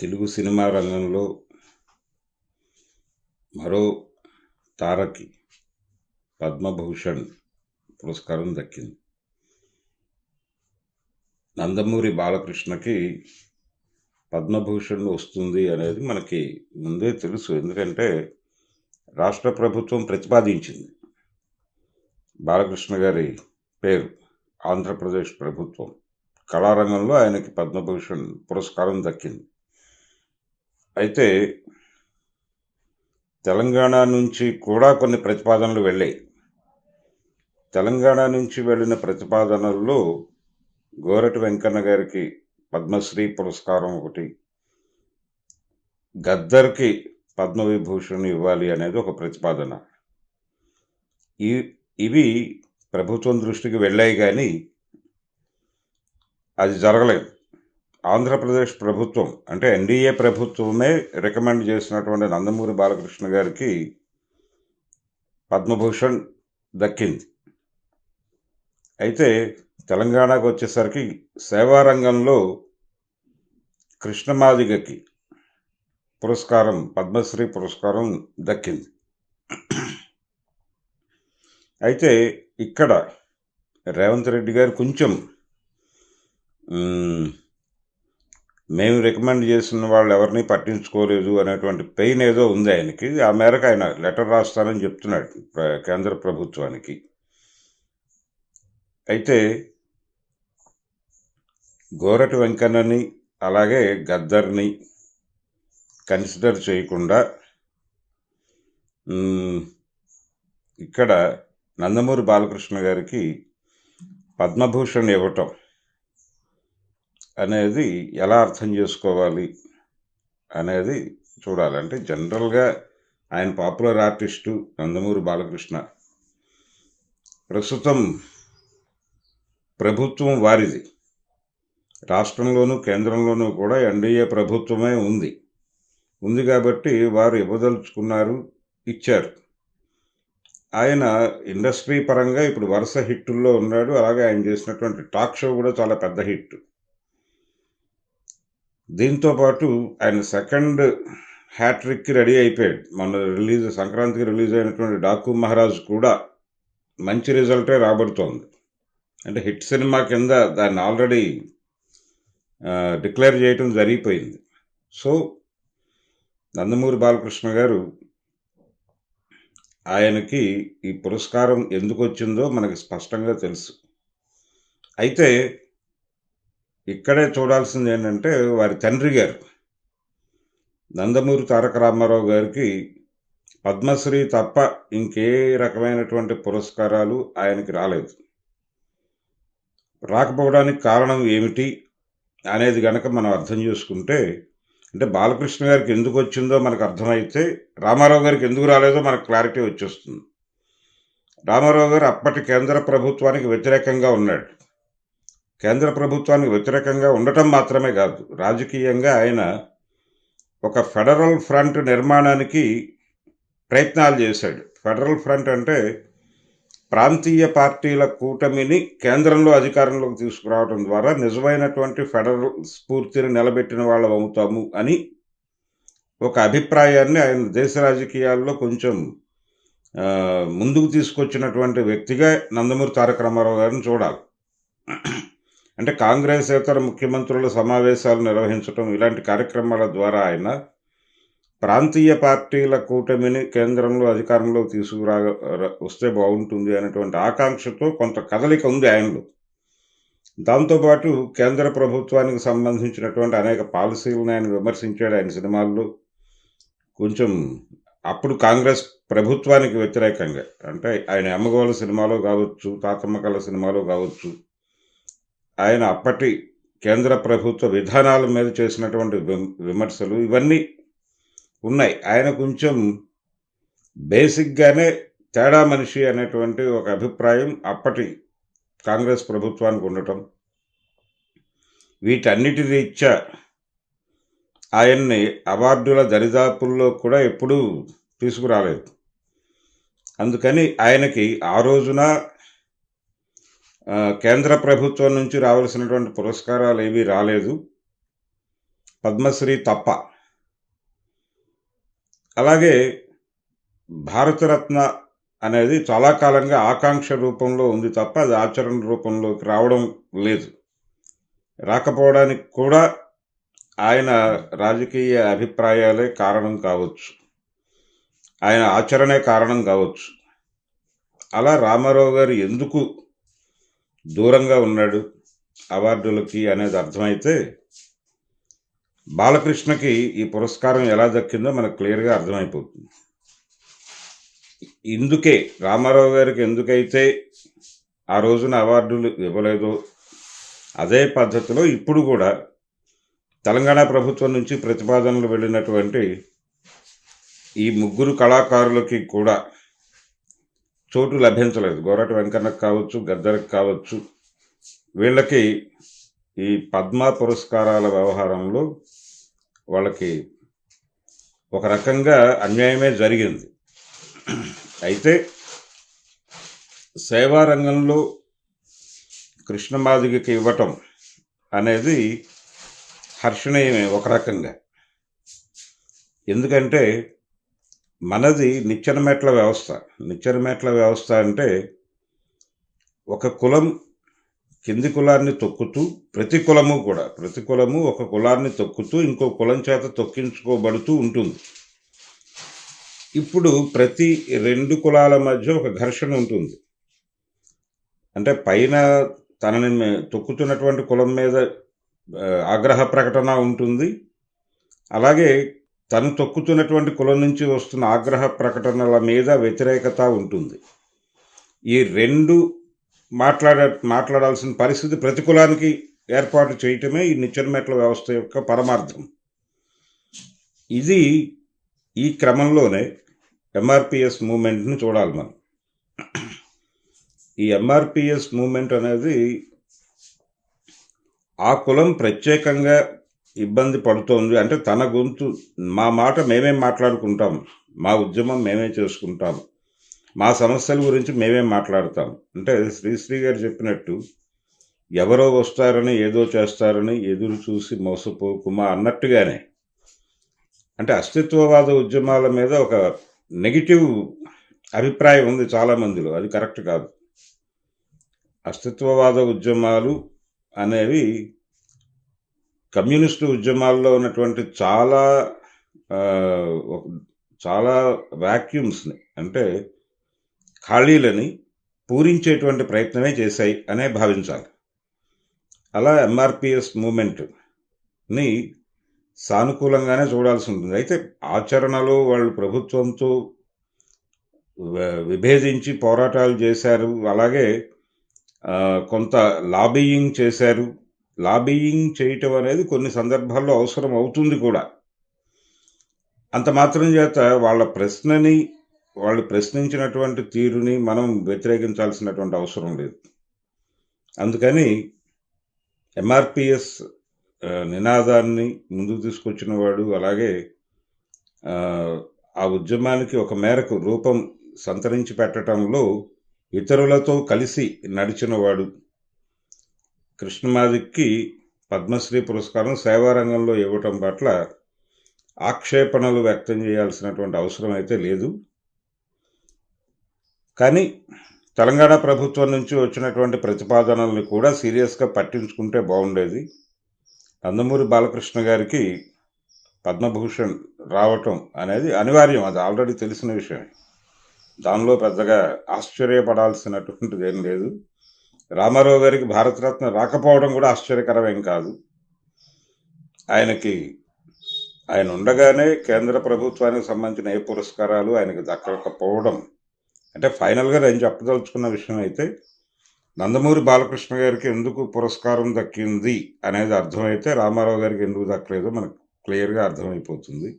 Telugu cinema రంగంలో మరో తారకి పద్మభూషణ్ పురస్కారం దక్కింది. నందమూరి బాలకృష్ణకి పద్మభూషణ్ వస్తుంది అనేది మనకి ముందే తెలుసు. ఎందుకంటే రాష్ట్ర ప్రభుత్వం ప్రతిపాదించింది బాలకృష్ణ గారి పేరు. ఆంధ్రప్రదేశ్ ప్రభుత్వం కళారంగంలో ఆయనకి పద్మభూషణ్ పురస్కారం దక్కింది. అయితే తెలంగాణ నుంచి కూడా కొన్ని ప్రతిపాదనలు వెళ్ళాయి. తెలంగాణ నుంచి వెళ్ళిన ప్రతిపాదనల్లో గోరటి వెంకన్న గారికి పద్మశ్రీ పురస్కారం ఒకటి, గద్దర్కి పద్మవిభూషణ్ ఇవ్వాలి అనేది ఒక ప్రతిపాదన. ఇవి ప్రభుత్వం దృష్టికి వెళ్ళాయి, కానీ అది జరగలేదు. ఆంధ్రప్రదేశ్ ప్రభుత్వం అంటే ఎన్డీఏ ప్రభుత్వమే రికమెండ్ చేసినటువంటి నందమూరి బాలకృష్ణ గారికి పద్మభూషణ్ దక్కింది. అయితే తెలంగాణకు వచ్చేసరికి సేవారంగంలో కృష్ణమాదిగకి పురస్కారం, పద్మశ్రీ పురస్కారం దక్కింది. అయితే ఇక్కడ రేవంత్ రెడ్డి గారు కొంచెం మేము రికమెండ్ చేసిన వాళ్ళు ఎవరిని పట్టించుకోలేదు అనేటువంటి పెయిన్ ఏదో ఉంది ఆయనకి. ఆ మేరకు ఆయన లెటర్ రాస్తానని చెప్తున్నాడు కేంద్ర ప్రభుత్వానికి. అయితే గోరటి వెంకన్నని అలాగే గద్దర్ని కన్సిడర్ చేయకుండా ఇక్కడ నందమూరి బాలకృష్ణ గారికి పద్మభూషణ్ ఇవ్వటం అనేది ఎలా అర్థం చేసుకోవాలి అనేది చూడాలి. అంటే జనరల్గా ఆయన పాపులర్ ఆర్టిస్టు నందమూరి బాలకృష్ణ. ప్రస్తుతం ప్రభుత్వం వారిది, రాష్ట్రంలోనూ కేంద్రంలోనూ కూడా ఎన్డీఏ ప్రభుత్వమే ఉంది కాబట్టి వారు ఇవ్వదలుచుకున్నారు, ఇచ్చారు. ఆయన ఇండస్ట్రీ పరంగా ఇప్పుడు వరుస హిట్టుల్లో ఉన్నాడు. అలాగే ఆయన చేసినటువంటి టాక్ షో కూడా చాలా పెద్ద హిట్. దీంతోపాటు ఆయన సెకండ్ హ్యాట్రిక్కి రెడీ అయిపోయాడు. మన సంక్రాంతికి రిలీజ్ అయినటువంటి డాకు మహారాజ్ కూడా మంచి రిజల్టే రాబడుతోంది. అంటే హిట్ సినిమా కింద దాన్ని ఆల్రెడీ డిక్లేర్ చేయటం జరిగిపోయింది. సో నందమూరి బాలకృష్ణ గారు ఆయనకి ఈ పురస్కారం ఎందుకు వచ్చిందో మనకి స్పష్టంగా తెలుసు. అయితే ఇక్కడే చూడాల్సింది ఏంటంటే వారి తండ్రి గారు నందమూరి తారక రామారావు గారికి పద్మశ్రీ తప్ప ఇంకే రకమైనటువంటి పురస్కారాలు ఆయనకి రాలేదు. రాకపోవడానికి కారణం ఏమిటి అనేది గనక మనం అర్థం చేసుకుంటే, అంటే బాలకృష్ణ గారికి ఎందుకు వచ్చిందో మనకు అర్థమైతే రామారావు గారికి ఎందుకు రాలేదో మనకు క్లారిటీ వచ్చేస్తుంది. రామారావు గారు అప్పటి కేంద్ర ప్రభుత్వానికి వ్యతిరేకంగా ఉన్నాడు. కేంద్ర ప్రభుత్వానికి వ్యతిరేకంగా ఉండటం మాత్రమే కాదు, రాజకీయంగా ఆయన ఒక ఫెడరల్ ఫ్రంట్ నిర్మాణానికి ప్రయత్నాలు చేశాడు. ఫెడరల్ ఫ్రంట్ అంటే ప్రాంతీయ పార్టీల కూటమిని కేంద్రంలో అధికారంలోకి తీసుకురావడం ద్వారా నిజమైనటువంటి ఫెడరల్ స్ఫూర్తిని నిలబెట్టిన వాళ్ళం అవుతాము అని ఒక అభిప్రాయాన్ని ఆయన దేశ రాజకీయాల్లో కొంచెం ముందుకు తీసుకొచ్చినటువంటి వ్యక్తిగా నందమూరి తారక రామారావు గారిని చూడాలి. అంటే కాంగ్రెసేతర ముఖ్యమంత్రుల సమావేశాలు నిర్వహించడం, ఇలాంటి కార్యక్రమాల ద్వారా ఆయన ప్రాంతీయ పార్టీల కూటమిని కేంద్రంలో అధికారంలో వస్తే బాగుంటుంది అనేటువంటి ఆకాంక్షతో కొంత కదలిక ఉంది ఆయనలో. దాంతోపాటు కేంద్ర ప్రభుత్వానికి సంబంధించినటువంటి అనేక పాలసీలను ఆయన విమర్శించాడు ఆయన సినిమాల్లో. కొంచెం అప్పుడు కాంగ్రెస్ ప్రభుత్వానికి వ్యతిరేకంగా, అంటే ఆయన అమ్మగోళ సినిమాలో కావచ్చు, తాతమ్మ కళ సినిమాలో కావచ్చు, ఆయన అప్పటి కేంద్ర ప్రభుత్వ విధానాల మీద చేసినటువంటి విమర్శలు ఇవన్నీ ఉన్నాయి. ఆయన కొంచెం బేసిక్గానే తేడా మనిషి అనేటువంటి ఒక అభిప్రాయం అప్పటి కాంగ్రెస్ ప్రభుత్వానికి ఉండటం, వీటన్నిటి రీత్యా ఆయన్ని అవార్డుల దరిదాపుల్లో కూడా ఎప్పుడూ తీసుకురాలేదు. అందుకని ఆయనకి ఆ రోజున కేంద్ర ప్రభుత్వం నుంచి రావాల్సినటువంటి పురస్కారాలు ఏమీ రాలేదు. పద్మశ్రీ తప్ప. అలాగే భారతరత్న అనేది చాలా కాలంగా ఆకాంక్ష రూపంలో ఉంది తప్ప అది ఆచరణ రూపంలోకి రావడం లేదు. రాకపోవడానికి కూడా ఆయన రాజకీయ అభిప్రాయాలే కారణం కావచ్చు, ఆయన ఆచరణే కారణం కావచ్చు. అలా రామారావు గారు ఎందుకు దూరంగా ఉన్నాడు అవార్డులకి అనేది అర్థమైతే బాలకృష్ణకి ఈ పురస్కారం ఎలా దక్కిందో మనకు క్లియర్గా అర్థమైపోతుంది. ఇందుకే రామారావు గారికి ఎందుకైతే ఆ రోజున అవార్డులు ఇవ్వలేదో అదే పద్ధతిలో ఇప్పుడు కూడా తెలంగాణ ప్రభుత్వం నుంచి ప్రతిపాదనలు వెళ్ళినటువంటి ఈ ముగ్గురు కళాకారులకి కూడా చోటు లభించలేదు. గోరటి వెంకన్నకు కావచ్చు, గద్దరికి కావచ్చు, వీళ్ళకి ఈ పద్మ పురస్కారాల వ్యవహారంలో వాళ్ళకి ఒక రకంగా అన్యాయమే జరిగింది. అయితే సేవా రంగంలో కృష్ణమాదిగకి ఇవ్వటం అనేది హర్షణీయమే ఒక రకంగా. ఎందుకంటే మనది నిచ్చెన మెట్ల వ్యవస్థ. నిచ్చెన మెట్ల వ్యవస్థ అంటే ఒక కులం కింది కులాన్ని తొక్కుతూ, ప్రతి కులము ఒక కులాన్ని తొక్కుతూ ఇంకో కులం చేత తొక్కించుకోబడుతూ ఉంటుంది. ఇప్పుడు ప్రతి రెండు కులాల మధ్య ఒక ఘర్షణ ఉంటుంది. అంటే పైన తనని తొక్కుతున్నటువంటి కులం మీద ఆగ్రహ ప్రకటన ఉంటుంది, అలాగే తను తొక్కుతున్నటువంటి కులం నుంచి వస్తున్న ఆగ్రహ ప్రకటనల మీద వ్యతిరేకత ఉంటుంది. ఈ రెండు మాట్లాడాల్సిన పరిస్థితి ప్రతి కులానికి ఏర్పాటు చేయటమే ఈ నిచ్చెన మెట్ల వ్యవస్థ యొక్క పరమార్థం. ఇది ఈ క్రమంలోనే ఎంఆర్పిఎస్ మూమెంట్ని చూడాలి మనం. ఈ ఎంఆర్పిఎస్ మూమెంట్ అనేది ఆ కులం ప్రత్యేకంగా ఇబ్బంది పడుతోంది అంటే తన గొంతు, మా మాట మేమేం మాట్లాడుకుంటాం, మా ఉద్యమం మేమే చేసుకుంటాం, మా సమస్యల గురించి మేమేం మాట్లాడతాం అంటే శ్రీశ్రీ గారు చెప్పినట్టు ఎవరో వస్తారని ఏదో చేస్తారని ఎదురు చూసి మోసపోకుమా అన్నట్టుగానే, అంటే అస్తిత్వవాద ఉద్యమాల మీద ఒక నెగిటివ్ అభిప్రాయం ఉంది చాలామందిలో. అది కరెక్ట్ కాదు. అస్తిత్వవాద ఉద్యమాలు అనేవి కమ్యూనిస్టు ఉద్యమాల్లో ఉన్నటువంటి చాలా వ్యాక్యూమ్స్ని అంటే ఖాళీలని పూరించేటువంటి ప్రయత్నమే చేశాయి అనే భావించాలి. అలా ఎంఆర్పిఎస్ మూమెంట్ని సానుకూలంగానే చూడాల్సి ఉంటుంది. అయితే ఆచరణలో వాళ్ళు ప్రభుత్వంతో విభేదించి పోరాటాలు చేశారు, అలాగే కొంత లాబీయింగ్ చేశారు. లాబీయింగ్ చేయటం అనేది కొన్ని సందర్భాల్లో అవసరం అవుతుంది కూడా. అంత మాత్రం చేత వాళ్ళు ప్రశ్నించినటువంటి తీరుని మనం వ్యతిరేకించాల్సినటువంటి అవసరం లేదు. అందుకని ఎంఆర్పిఎస్ నినాదాన్ని ముందుకు తీసుకొచ్చిన వాడు, అలాగే ఆ ఉద్యమానికి ఒక మేరకు రూపం సంతరించి పెట్టడంలో ఇతరులతో కలిసి నడిచినవాడు కృష్ణమాదిక్కి పద్మశ్రీ పురస్కారం సేవారంగంలో ఇవ్వటం పట్ల ఆక్షేపణలు వ్యక్తం చేయాల్సినటువంటి అవసరం అయితే లేదు. కానీ తెలంగాణ ప్రభుత్వం నుంచి వచ్చినటువంటి ప్రతిపాదనల్ని కూడా సీరియస్గా పట్టించుకుంటే బాగుండేది. నందమూరి బాలకృష్ణ గారికి పద్మభూషణ్ రావటం అనేది అనివార్యం, అది ఆల్రెడీ తెలిసిన విషయమే. దానిలో పెద్దగా ఆశ్చర్యపడాల్సినటువంటిది ఏం లేదు. రామారావు గారికి భారతరత్న రాకపోవడం కూడా ఆశ్చర్యకరమేం కాదు. ఆయన ఉండగానే కేంద్ర ప్రభుత్వానికి సంబంధించిన ఏ పురస్కారాలు ఆయనకు దక్కకపోవడం అంటే ఫైనల్గా నేను చెప్పదలుచుకున్న విషయం అయితే నందమూరి బాలకృష్ణ గారికి ఎందుకు పురస్కారం దక్కింది అనేది అర్థమైతే రామారావు గారికి ఎందుకు దక్కలేదో మనకు క్లియర్గా అర్థమైపోతుంది.